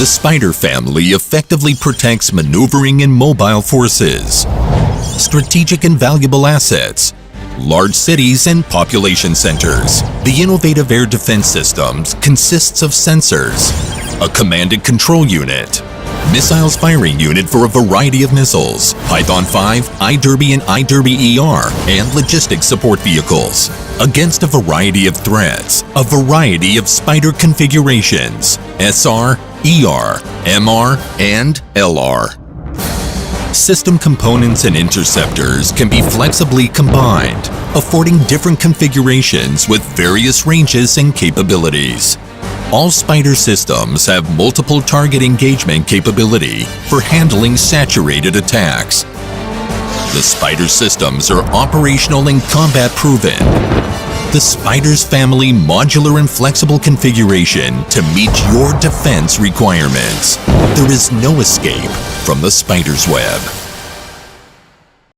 The Spyder family effectively protects maneuvering and mobile forces, strategic and valuable assets, large cities and population centers. The innovative air defense systems consists of sensors, a command and control unit, missiles firing unit for a variety of missiles, Python 5, iDerby and iDerby ER, and logistics support vehicles. Against a variety of threats, a variety of Spyder configurations, SR, ER, MR, and LR. System components and interceptors can be flexibly combined, affording different configurations with various ranges and capabilities. All Spyder systems have multiple target engagement capability for handling saturated attacks. The Spyder systems are operational and combat proven. The Spyder's family modular and flexible configuration to meet your defense requirements. There is no escape from the Spyder's web.